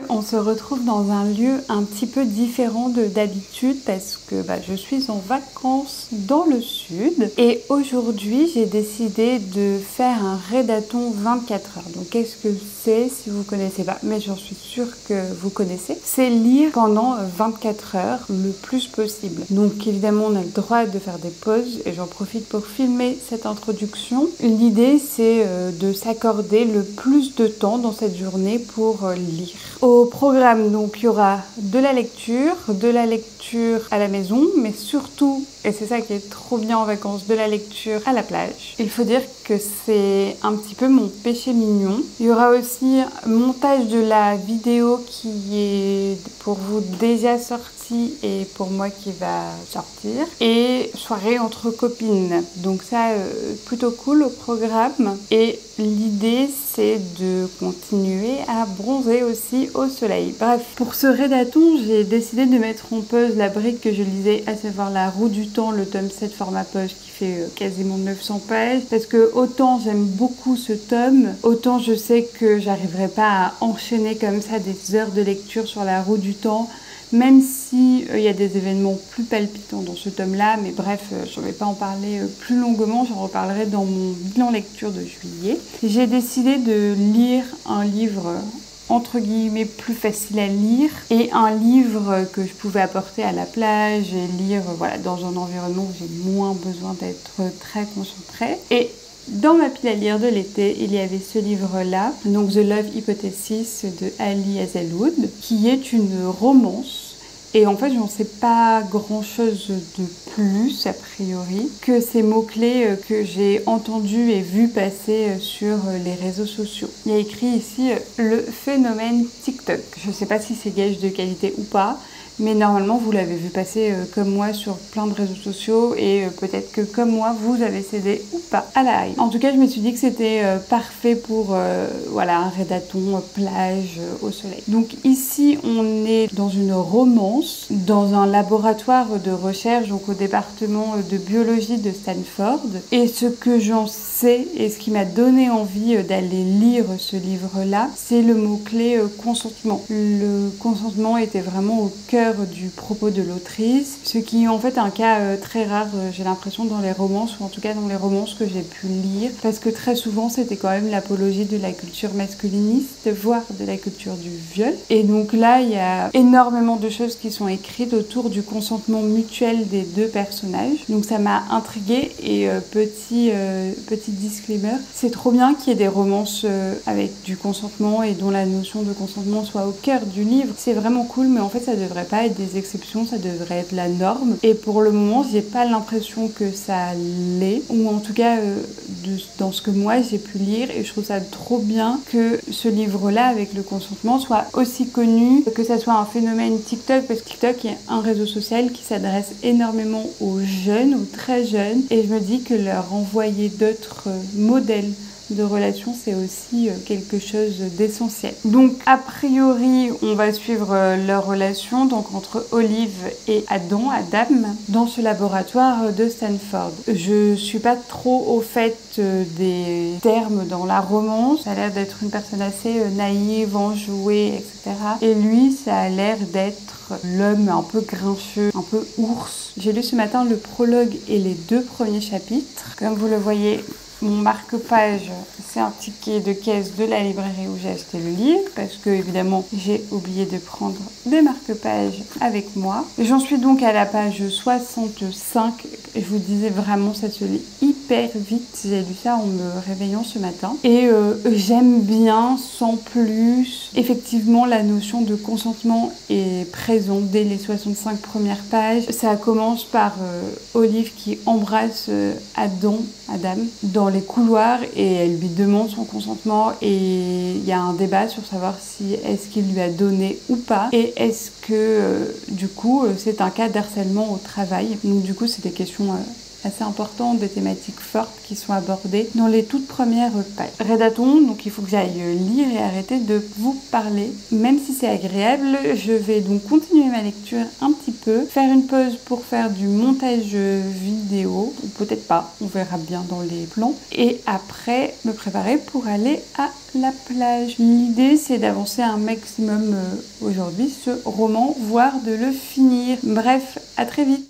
On se retrouve dans un lieu un petit peu différent d'habitude parce que je suis en vacances dans le sud et aujourd'hui j'ai décidé de faire un readathon 24 heures. Donc qu'est-ce que c'est si vous connaissez pas? Mais j'en suis sûre que vous connaissez. C'est lire pendant 24 heures le plus possible. Donc évidemment on a le droit de faire des pauses et j'en profite pour filmer cette introduction. L'idée c'est de s'accorder le plus de temps dans cette journée pour lire. Au programme, donc, il y aura de la lecture à la maison, mais surtout, et c'est ça qui est trop bien en vacances, de la lecture à la plage. Il faut dire que c'est un petit peu mon péché mignon. Il y aura aussi montage de la vidéo qui est pour vous déjà sortie et pour moi qui va sortir. Et soirée entre copines. Donc ça, plutôt cool au programme. Et l'idée, c'est de continuer à bronzer aussi au soleil. Bref, pour ce readathon, j'ai décidé de mettre en pause la brique que je lisais, à savoir La Roue du Temps, le tome 7 format poche qui fait quasiment 900 pages. Parce que autant j'aime beaucoup ce tome, autant je sais que j'arriverai pas à enchaîner comme ça des heures de lecture sur La Roue du Temps. Même si y a des événements plus palpitants dans ce tome-là, mais bref, je ne vais pas en parler plus longuement, j'en reparlerai dans mon bilan lecture de juillet. J'ai décidé de lire un livre entre guillemets plus facile à lire et un livre que je pouvais apporter à la plage et lire dans un environnement où j'ai moins besoin d'être très concentrée. Et dans ma pile à lire de l'été, il y avait ce livre-là, donc The Love Hypothesis de Ali Hazelwood, qui est une romance. Et en fait, j'en sais pas grand-chose de plus, a priori, que ces mots-clés que j'ai entendus et vus passer sur les réseaux sociaux. Il y a écrit ici le phénomène TikTok. Je sais pas si c'est gage de qualité ou pas, mais normalement, vous l'avez vu passer comme moi sur plein de réseaux sociaux et peut-être que comme moi, vous avez cédé ou pas à la hype. En tout cas, je me suis dit que c'était parfait pour un readathon plage au soleil. Donc ici, on est dans une romance, dans un laboratoire de recherche, donc au département de biologie de Stanford. Et ce que j'en sais et ce qui m'a donné envie d'aller lire ce livre-là, c'est le mot-clé consentement. Le consentement était vraiment au cœur du propos de l'autrice, ce qui est en fait un cas très rare, j'ai l'impression, dans les romances, ou en tout cas dans les romances que j'ai pu lire, parce que très souvent c'était quand même l'apologie de la culture masculiniste, voire de la culture du viol. Et donc là, il y a énormément de choses qui sont écrites autour du consentement mutuel des deux personnages. Donc ça m'a intriguée et petit disclaimer, c'est trop bien qu'il y ait des romances avec du consentement et dont la notion de consentement soit au cœur du livre. C'est vraiment cool, mais en fait ça devrait pas être des exceptions, ça devrait être la norme. Et pour le moment, j'ai pas l'impression que ça l'est, ou en tout cas dans ce que moi j'ai pu lire, et je trouve ça trop bien que ce livre-là avec le consentement soit aussi connu, que ça soit un phénomène TikTok, parce que TikTok est un réseau social qui s'adresse énormément aux jeunes, aux très jeunes, et je me dis que leur envoyer d'autres modèles de relations, c'est aussi quelque chose d'essentiel. Donc, a priori, on va suivre leur relation donc entre Olive et Adam, dans ce laboratoire de Stanford. Je suis pas trop au fait des termes dans la romance. Ça a l'air d'être une personne assez naïve, enjouée, etc. Et lui, ça a l'air d'être l'homme un peu grincheux, un peu ours. J'ai lu ce matin le prologue et les 2 premiers chapitres. Comme vous le voyez, mon marque-page, c'est un ticket de caisse de la librairie où j'ai acheté le livre, parce que évidemment j'ai oublié de prendre des marque-pages avec moi. J'en suis donc à la page 65, et je vous disais vraiment ça se lit hyper vite. J'ai lu ça en me réveillant ce matin. Et j'aime bien, sans plus. Effectivement, la notion de consentement est présente dès les 65 premières pages. Ça commence par Olive qui embrasse Adam dans les couloirs et elle lui demande son consentement, et il y a un débat sur savoir si est-ce qu'il lui a donné ou pas, et est-ce que du coup c'est un cas d'harcèlement au travail. Donc du coup c'est des questions assez importantes, des thématiques fortes qui sont abordées dans les toutes premières pages. Readathon, donc il faut que j'aille lire et arrêter de vous parler. Même si c'est agréable, je vais donc continuer ma lecture un petit peu, faire une pause pour faire du montage vidéo, ou peut-être pas, on verra bien dans les plans, et après me préparer pour aller à la plage. L'idée c'est d'avancer un maximum aujourd'hui ce roman, voire de le finir. Bref, à très vite.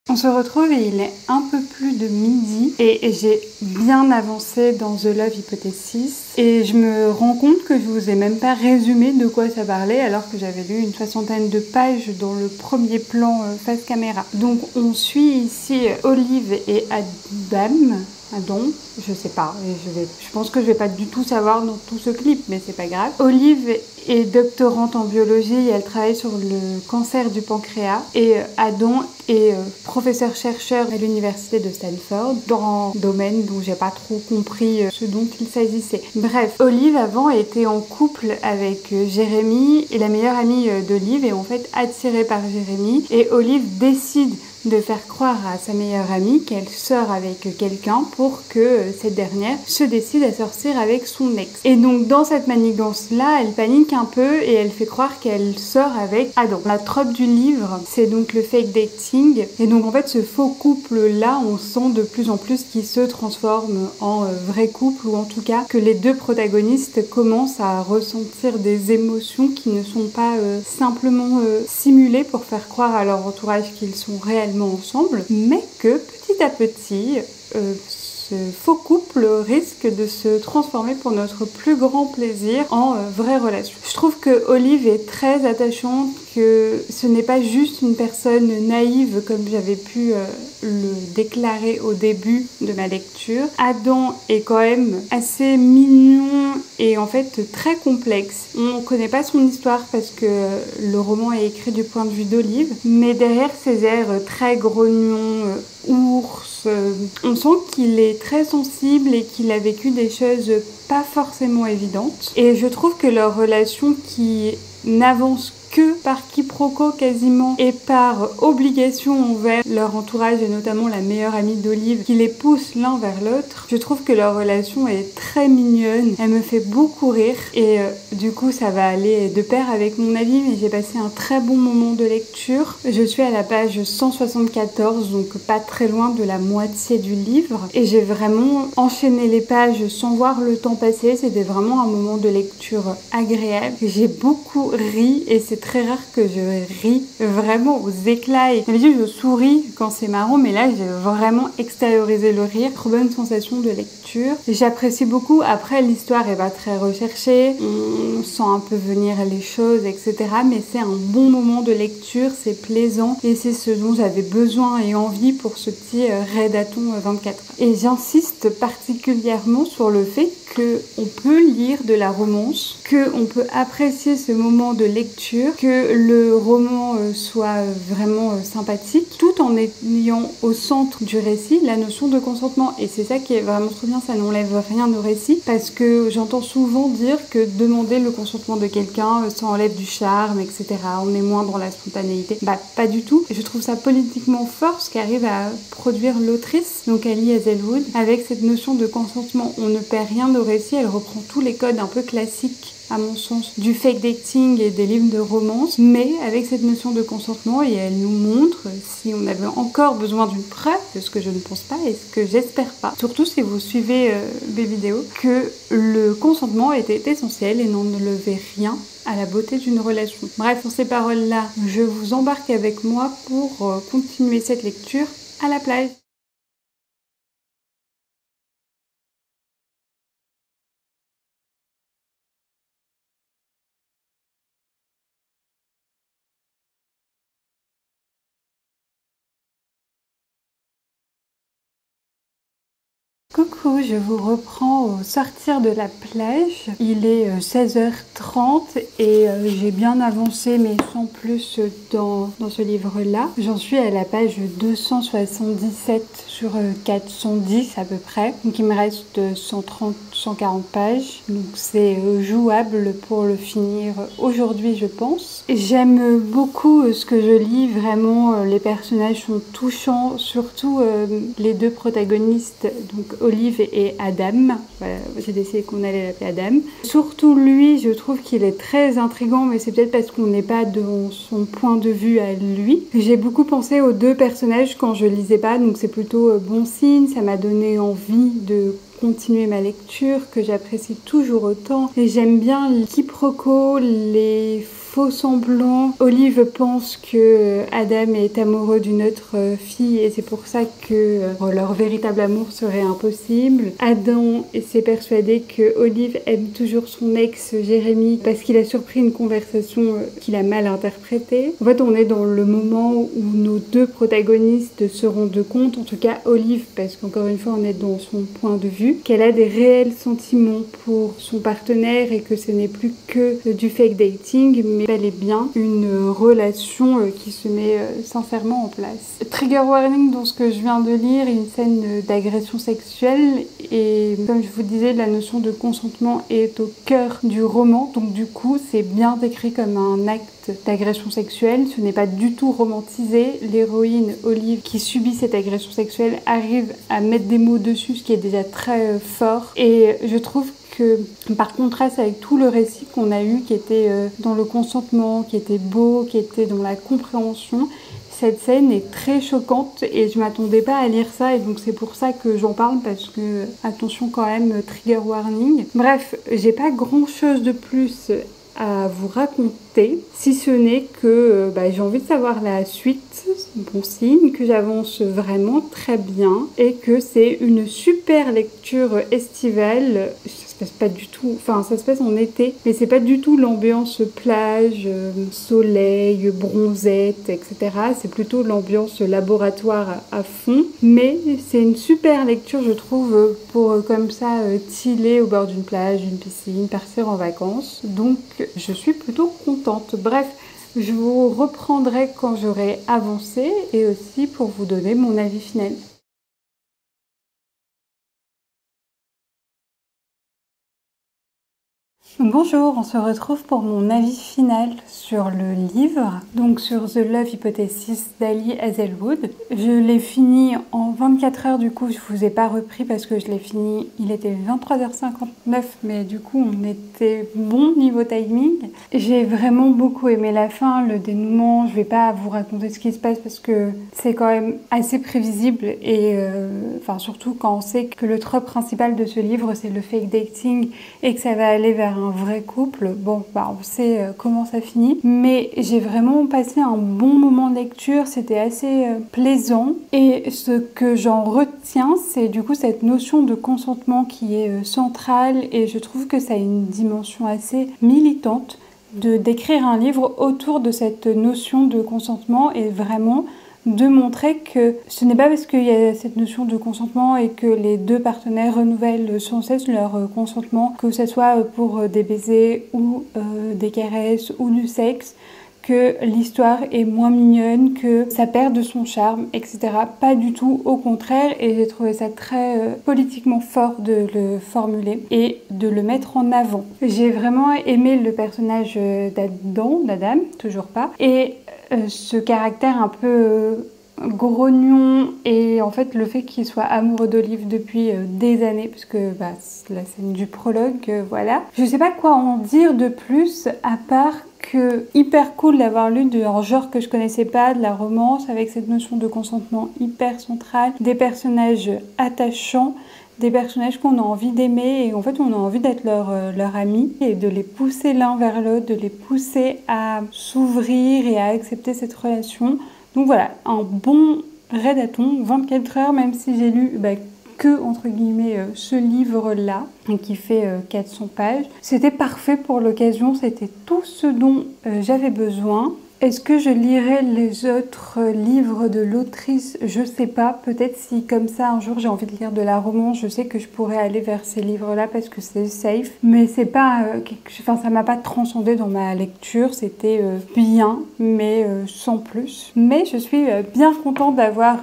On se retrouve et il est un peu plus de midi et j'ai bien avancé dans The Love Hypothesis et je me rends compte que je vous ai même pas résumé de quoi ça parlait alors que j'avais lu une 60aine de pages dans le premier plan face caméra. Donc on suit ici Olive et Adam, je sais pas, je pense que je vais pas du tout savoir dans tout ce clip, mais c'est pas grave. Olive est doctorante en biologie et elle travaille sur le cancer du pancréas et Adam est professeur-chercheur à l'université de Stanford dans un domaine dont j'ai pas trop compris ce dont il s'agissait. Bref, Olive avant était en couple avec Jérémy et la meilleure amie d'Olive est en fait attirée par Jérémy et Olive décide de faire croire à sa meilleure amie qu'elle sort avec quelqu'un pour que cette dernière se décide à sortir avec son ex. Et donc dans cette manigance-là, elle panique un peu et elle fait croire qu'elle sort avec Adam. La trope du livre, c'est donc le fake dating. Et donc en fait ce faux couple-là, on sent de plus en plus qu'il se transforme en vrai couple ou en tout cas que les deux protagonistes commencent à ressentir des émotions qui ne sont pas simplement simulées pour faire croire à leur entourage qu'ils sont réellement ensemble, mais que petit à petit, ce faux couple risque de se transformer pour notre plus grand plaisir en vraie relation. Je trouve que Olive est très attachante, que ce n'est pas juste une personne naïve comme j'avais pu le déclarer au début de ma lecture. Adam est quand même assez mignon et en fait très complexe. On ne connaît pas son histoire parce que le roman est écrit du point de vue d'Olive, mais derrière ses airs très grognons, ours, on sent qu'il est très sensible et qu'il a vécu des choses pas forcément évidentes. Et je trouve que leur relation qui n'avance que par quiproquo quasiment et par obligation envers leur entourage et notamment la meilleure amie d'Olive qui les pousse l'un vers l'autre. Je trouve que leur relation est très mignonne, elle me fait beaucoup rire et du coup ça va aller de pair avec mon avis, mais j'ai passé un très bon moment de lecture. Je suis à la page 174, donc pas très loin de la moitié du livre et j'ai vraiment enchaîné les pages sans voir le temps passer. C'était vraiment un moment de lecture agréable. J'ai beaucoup ri et c'est très rare que je ris vraiment aux éclats. Et d'habitude, je souris quand c'est marrant, mais là, j'ai vraiment extériorisé le rire. Trop bonne sensation de lecture. J'apprécie beaucoup. Après, l'histoire est pas très recherchée. On sent un peu venir les choses, etc. Mais c'est un bon moment de lecture. C'est plaisant et c'est ce dont j'avais besoin et envie pour ce petit Redaton 24. Et j'insiste particulièrement sur le fait qu'on peut lire de la romance, qu'on peut apprécier ce moment de lecture, que le roman soit vraiment sympathique, tout en ayant au centre du récit la notion de consentement. Et c'est ça qui est vraiment trop bien, ça n'enlève rien au récit, parce que j'entends souvent dire que demander le consentement de quelqu'un, ça enlève du charme, etc. On est moins dans la spontanéité. Bah, pas du tout. Je trouve ça politiquement fort, ce qu'arrive à produire l'autrice, donc Ali Hazelwood, avec cette notion de consentement. On ne perd rien au récit, elle reprend tous les codes un peu classiques à mon sens, du fake dating et des livres de romance, mais avec cette notion de consentement et elle nous montre, si on avait encore besoin d'une preuve, ce que je ne pense pas et ce que j'espère pas, surtout si vous suivez mes vidéos, que le consentement était essentiel et n'enlevait rien à la beauté d'une relation. Bref, sur ces paroles-là, je vous embarque avec moi pour continuer cette lecture à la plage. Coucou, je vous reprends au sortir de la plage. Il est 16h30 et j'ai bien avancé mais sans plus dans ce livre-là. J'en suis à la page 277 sur 410 à peu près. Donc il me reste 130-140 pages. Donc c'est jouable pour le finir aujourd'hui je pense. J'aime beaucoup ce que je lis, vraiment les personnages sont touchants, surtout les deux protagonistes, donc Olive et Adam. Voilà, j'ai décidé qu'on allait l'appeler Adam. Surtout lui, je trouve qu'il est très intriguant, mais c'est peut-être parce qu'on n'est pas dans son point de vue à lui. J'ai beaucoup pensé aux deux personnages quand je lisais pas, donc c'est plutôt bon signe. Ça m'a donné envie de continuer ma lecture, que j'apprécie toujours autant. Et j'aime bien les quiproquos, les faux semblants. Olive pense que Adam est amoureux d'une autre fille et c'est pour ça que leur véritable amour serait impossible. Adam s'est persuadé que Olive aime toujours son ex Jérémy parce qu'il a surpris une conversation qu'il a mal interprétée. En fait, on est dans le moment où nos deux protagonistes se rendent compte, en tout cas Olive, parce qu'encore une fois, on est dans son point de vue, qu'elle a des réels sentiments pour son partenaire et que ce n'est plus que du fake dating, mais bel et bien une relation qui se met sincèrement en place. Trigger warning dans ce que je viens de lire, une scène d'agression sexuelle et comme je vous disais, la notion de consentement est au cœur du roman, donc du coup c'est bien décrit comme un acte d'agression sexuelle, ce n'est pas du tout romantisé. L'héroïne Olive qui subit cette agression sexuelle arrive à mettre des mots dessus, ce qui est déjà très fort et je trouve que par contraste avec tout le récit qu'on a eu qui était dans le consentement, qui était beau, qui était dans la compréhension, cette scène est très choquante et je m'attendais pas à lire ça et donc c'est pour ça que j'en parle parce que attention quand même, trigger warning. Bref, j'ai pas grand chose de plus à vous raconter, si ce n'est que j'ai envie de savoir la suite, bon signe, que j'avance vraiment très bien et que c'est une super lecture estivale. Ça se passe pas du tout, enfin ça se passe en été, mais c'est pas du tout l'ambiance plage, soleil, bronzette, etc. C'est plutôt l'ambiance laboratoire à fond, mais c'est une super lecture je trouve pour comme ça chiller au bord d'une plage, d'une piscine, partir en vacances, donc je suis plutôt contente. Bref, je vous reprendrai quand j'aurai avancé et aussi pour vous donner mon avis final. Bonjour, on se retrouve pour mon avis final sur le livre, donc sur The Love Hypothesis d'Ali Hazelwood. Je l'ai fini en 24 heures, du coup je vous ai pas repris parce que je l'ai fini, il était 23h59, mais du coup on était bon niveau timing. J'ai vraiment beaucoup aimé la fin, le dénouement, je vais pas vous raconter ce qui se passe parce que c'est quand même assez prévisible et enfin surtout quand on sait que le trope principal de ce livre c'est le fake dating et que ça va aller vers un vrai couple. Bon, on sait comment ça finit, mais j'ai vraiment passé un bon moment de lecture, c'était assez plaisant et ce que j'en retiens c'est du coup cette notion de consentement qui est centrale et je trouve que ça a une dimension assez militante de d'écrire un livre autour de cette notion de consentement et vraiment de montrer que ce n'est pas parce qu'il y a cette notion de consentement et que les deux partenaires renouvellent sans cesse leur consentement, que ce soit pour des baisers ou des caresses ou du sexe, que l'histoire est moins mignonne, que ça perd de son charme, etc. Pas du tout, au contraire, et j'ai trouvé ça très politiquement fort de le formuler et de le mettre en avant. J'ai vraiment aimé le personnage d'Adam, toujours pas, et ce caractère un peu grognon et en fait le fait qu'il soit amoureux d'Olive depuis des années puisque c'est la scène du prologue, voilà. Je sais pas quoi en dire de plus à part que hyper cool d'avoir lu un genre que je connaissais pas, de la romance avec cette notion de consentement hyper centrale, des personnages attachants, des personnages qu'on a envie d'aimer et en fait on a envie d'être leur ami et de les pousser l'un vers l'autre, de les pousser à s'ouvrir et à accepter cette relation. Donc voilà, un bon readathon, 24 heures, même si j'ai lu que, entre guillemets, ce livre-là, qui fait 400 pages. C'était parfait pour l'occasion, c'était tout ce dont j'avais besoin. Est-ce que je lirai les autres livres de l'autrice? Je sais pas. Peut-être si comme ça un jour j'ai envie de lire de la romance, je sais que je pourrais aller vers ces livres-là parce que c'est safe. Mais c'est pas, enfin ça m'a pas transcendé dans ma lecture. C'était bien, mais sans plus. Mais je suis bien contente d'avoir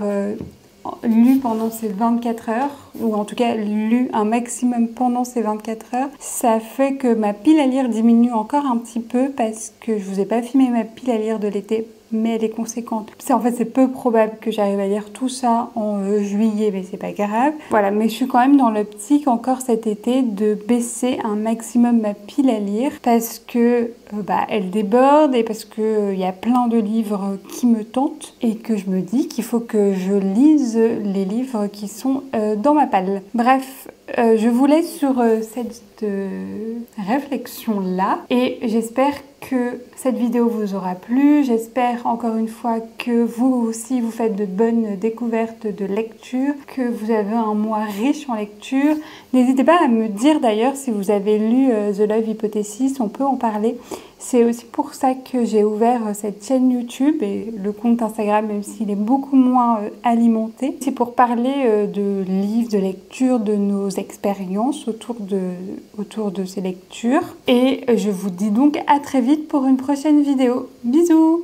lu pendant ces 24 heures, ou en tout cas lu un maximum pendant ces 24 heures. Ça fait que ma pile à lire diminue encore un petit peu parce que je vous ai pas filmé ma pile à lire de l'été, mais elle est conséquente. En fait, c'est peu probable que j'arrive à lire tout ça en juillet, mais c'est pas grave. Voilà, mais je suis quand même dans l'optique encore cet été de baisser un maximum ma pile à lire parce que elle déborde et parce que y a plein de livres qui me tentent et que je me dis qu'il faut que je lise les livres qui sont dans ma palle. Bref, je vous laisse sur cette réflexion-là et j'espère que cette vidéo vous aura plu. J'espère encore une fois que vous aussi vous faites de bonnes découvertes de lecture, que vous avez un mois riche en lecture. N'hésitez pas à me dire d'ailleurs si vous avez lu The Love Hypothesis, on peut en parler. C'est aussi pour ça que j'ai ouvert cette chaîne YouTube et le compte Instagram, même s'il est beaucoup moins alimenté. C'est pour parler de livres, de lecture, de nos expériences autour de ces lectures. Et je vous dis donc à très vite pour une prochaine vidéo. Bisous!